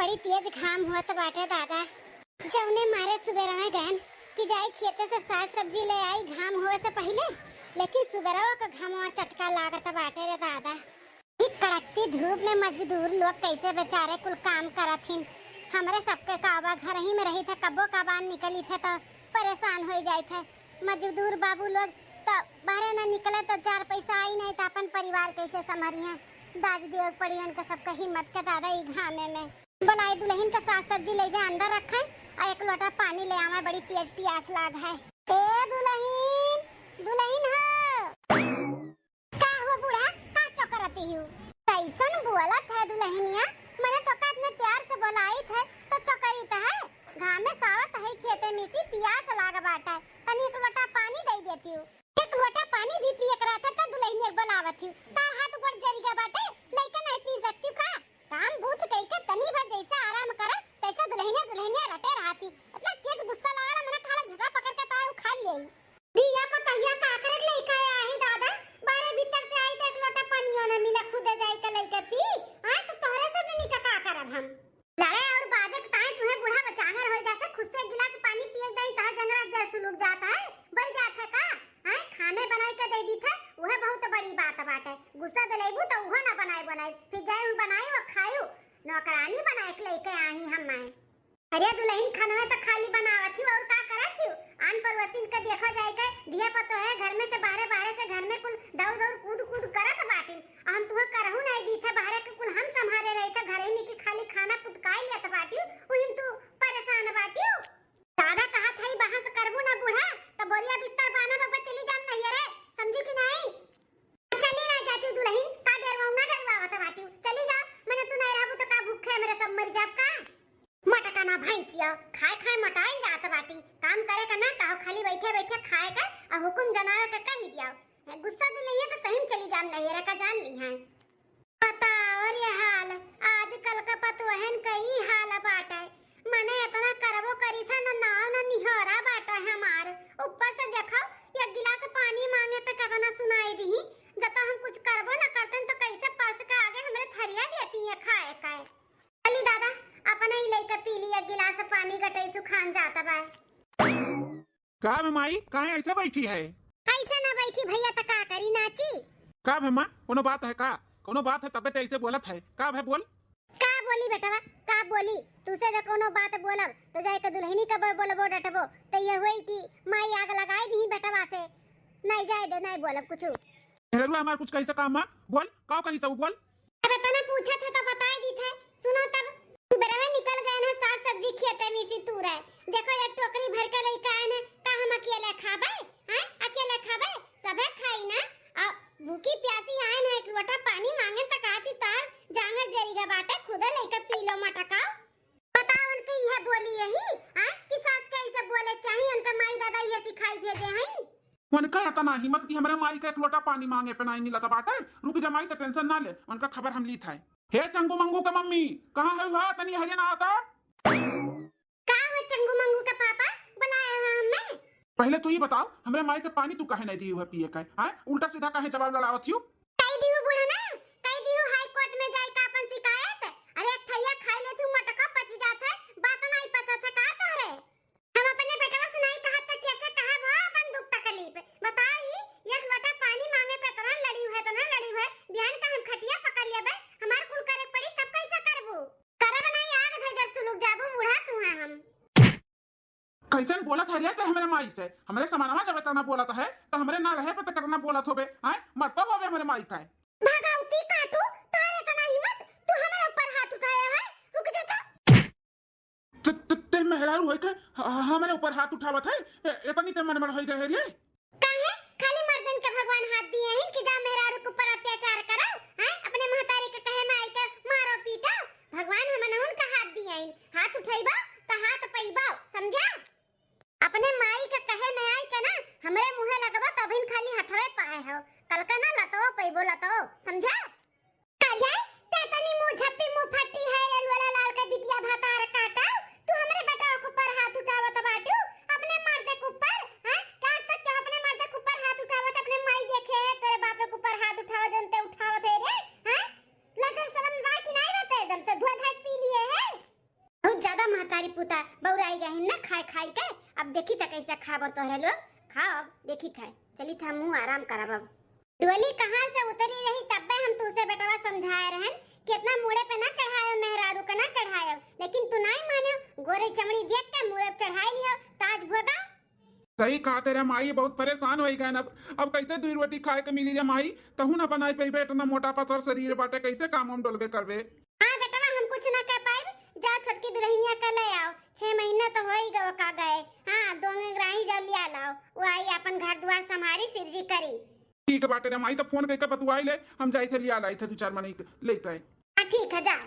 बड़ी तेज घाम हुआ बाटे दादा। जवने मारे सुबेरा में गए कि जाई खेते से साग सब्जी ले आई घाम हुए से पहले, लेकिन सुबेरा का घामवा चटका लागत बाटे रे दादा। ई कड़कती धूप में मजदूर लोग कैसे बेचारे कुल काम करथिन। हमरे सबके काबा घर ही में रही थे, कब्बो कबान निकली थे तो परेशान हो जाए थे। मजदूर बाबू लोग तो बाहर न निकले तो 4 पैसा आई नहीं तो अपन परिवार कैसे संभालिए। दाज दियो पड़ी उनका सबका हिम्मत के दादा ई घामे में। बोलाई दुल्हन का साग सब्जी ले जा अंदर रखे और 1 लोटा पानी ले आवे, बड़ी तेज प्यास लाग है। ए दुल्हन, दुल्हन हो का हुआ बूढ़ा, का चकराती हो? कैसन बोलत है दुल्हनिया? मैंने तो का इतने प्यार से बुलाई थे तो चकरी तो है। घामे सावत है खेते में सी प्यास लाग बाटा, तनी 1 लोटा पानी दे देती हूँ। 1 लोटा पानी भी पिए करा था तो दुल्हनिया बुलावत हूँ। तार हाथ ऊपर जरिगा बाटे, लेके नहीं पी सकती का? काम भूत कई के तनी भर जैसे आराम कर तैसे दुल्हनिया रटे रहती। इतना तेज गुस्सा लगा मैंने खाला झुटा पकड़ के तार उखा ले दिया पतैया का करत लेके आया है दादा। बारे भीतर से आई तो 1 लोटा पानी ना मिला, खुद जाई के लेके पी। हां तो तोहरे से नहीं का करब हम लड़े और बाजे ताई तुहे बूढ़ा बचांगर हो जाता, खुद से 1 गिलास पानी पिए दई ता जंगरा जैसे लोग जाता है बढ़ जाता का। हां खाने बनाई के दे दी थे वह बहुत बड़ी बात बाटे। गुस्सा दिलेबू तो वह ना बनाई फिर जाई बनाई और खायू नौकरानी बनाए के लेके आई हम मैं। अरे दुल्हन खाना में तो खाली बनावत थी और का करत थी? आन पर वसीन के देखा जाए के दिया पतो है घर में से बाहर से घर में कुल दौड़ कूद करत बाटी। हम तुह करहु नहीं दी थे बाहर के कुल हम संभाले रहे थे, घरे में की खाली खाना पुतकाई लेत बाटी। ओहिम तू परेशान बाटी। दादा कहा था बहास करबू ना बूढ़ा तो बोलिया बिस्तर बाना बाबा चली जाम नहीं रे, समझू कि नहीं? चली ना जाती दुल्हन, का डरवाऊ ना डरवावत बाटी। चली जा, मैंने तू नहीं रहबू तो का भूखे मेरे सब मर जाब का? मटका ना भैंसिया खाए मटाई जात बाटी। काम करे का ना कहो, खाली बैठे खाए का और हुकुम जनावे का कही दिया। गुस्सा दिलैया तो सही चली जाम नहीं रे का जान ली है। पता और ये हाल आजकल का पतोहन कई हाल बाटे। मने इतना करबो करी था ना नाव ना निहरा बाटा है हमार। ऊपर से देखो 1 गिलास पानी मांगे पे कतना सुनाई दी। जब हम कुछ करबो ना करतन तो कैसे पर्स के आगे हमरे थरिया देती है खाए का। चली दादा अपने ही लेके पी ली 1 गिलास पानी, गटई सुखान जाता बा। का माई काहे ऐसे बैठी है? ऐसे ना बैठी भैया तो का करी नाची? का मां कोनो बात है का? कोनो बात है तबे तो ऐसे बोलत है का? भाई बोल का बोली बेटवा का बोली? तुसे जो कोनो बात बोलब तो जाए के दुल्हनी का बोलबो डटबो तो ये होई कि माई आग लगाई दी बेटवा से। नहीं जाए दे, नहीं बोलब कुछ। हेरू हमार कुछ कैसे काम है बोल, का कहीं सब बोल। अब तना पूछा थे तो बता दी थे। सुनो तब सुबह में निकल गए ना साग सब्जी खेते में सी तू रहे। देखो 1 टोकरी भर के लेके आए ना, का हम अकेले खाबे? हैं अकेले खाबे? सबे खाई ना। अब भूखी प्यासी आए ना 1 लोटा पानी मांगे त कहती तार जांगर जरीगा बाटे खुद लेके पी लो मटका। बताओ उनके यह बोली यही हैं कि सास के ऐसे बोले चाहिए, उनका माई दादा ये सिखाई भेजे हैं। उनका इतना हिम्मत कि हमरे माई का 1 लोटा पानी मांगे पे नहीं मिला था बाटे। रुक जा माई तो टेंशन ना ले, उनका खबर हम ली था। हे चंगू मंगू का मम्मी कहां है? हुआ तनी हरिया ना आता का है चंगू मंगू का पापा बुलाया है हमें? पहले तू ये बताओ हमरे माई के पानी तू काहे नहीं दी हुआ पिए का? हां उल्टा सीधा काहे जवाब लड़ावत हूं? कई दियो बुढ़ा ना, कई दियो हाई कोर्ट में जाई का अपन शिकायत। अरे 1 थैया खाई ले तू मटका पच जात है, बात नहीं पचत है का तोरे? हम अपने बेटवा से नहीं कहा तो कैसे कहा वो अपन दुख तकलीफ बताई। 1 लोटा पानी मांगे पे तना लड़ी है बिहान का हम खटिया पकड़ लेबे हमार कुल करे पड़ी तब कैसे करबू? करब नहीं आग धर जब सुलुक जाबू बूढ़ा तू है हम। कैसन बोलत है रे ते हमरे माई से? हमरे समानवा जब तना बोलत है तो हमरे ना रहे पे तो करना बोलत होबे। हां मरतो होबे हमरे माई का। भगाउती काटू तारे तना हिम्मत तू हमारे ऊपर हाथ उठाया है? रुक जा ते मेहरारू होई के हमरे ऊपर हाथ उठावत है? इतनी ते मन होई गए रे काहे खाली मर्दन के भगवान हाथ दिए हैं कि जा मेहरारू के ऊपर अत्याचार करो? हैं अपने महतारी के कहे में आई के मारो पीटो? भगवान हमने उनका हाथ दिए हैं, हाथ उठाइबा तो हाथ पैबा, समझा? अपने माई के कहे में आई के ना हमरे मुंहे लगबा तबिन खाली हथवे पाए हो, कल का ना लतो पैबो लतो, समझा? कालिया तेतनी मुंह झप्पी मुंह फटी है रेलवाला लाल के बिटिया भातार काटा। तू हमरे बेटा के ऊपर हाथ उठावत बाटू अपने मर्द के ऊपर? हैं आज तक क्या तुम्हारी पुता बौराई गई ना खाई खाई के। अब देखी था कैसे खाबो तोहरे लोग। खाओ अब देखी था। चली था मुंह आराम करब अब। डोली कहाँ से उतरी रही तब हम तुझसे बेटवा समझाए रहन कितना मुड़े पे ना चढ़ायो मेहरारू का ना चढ़ायो, लेकिन तू नहीं माने। गोरे चमड़ी देख के मुड़े पे चढ़ाई लियो ताज भोगा। सही कहा तेरे माई, बहुत परेशान हो गए अब कैसे 2 रोटी खाए के मिली रे माई। तहु ना बनाई पे इतना मोटा पत्थर शरीर बाटे, कैसे काम हम डोलबे करबे। हाँ बेटवा हम कुछ ना कह पाए। जा छोटकी दुल्हनिया का ले आओ, 6 महीना तो हो ही गए का गए। हाँ दोनों ग्राही जब लिया लाओ, वो आई अपन घर द्वार संभारी सिरजी करी। ठीक बाटे रे माई, तो फोन करके बतुआई ले, हम जाई थे लिया लाई थे 2-4 महीने लेके। हाँ ठीक है जा।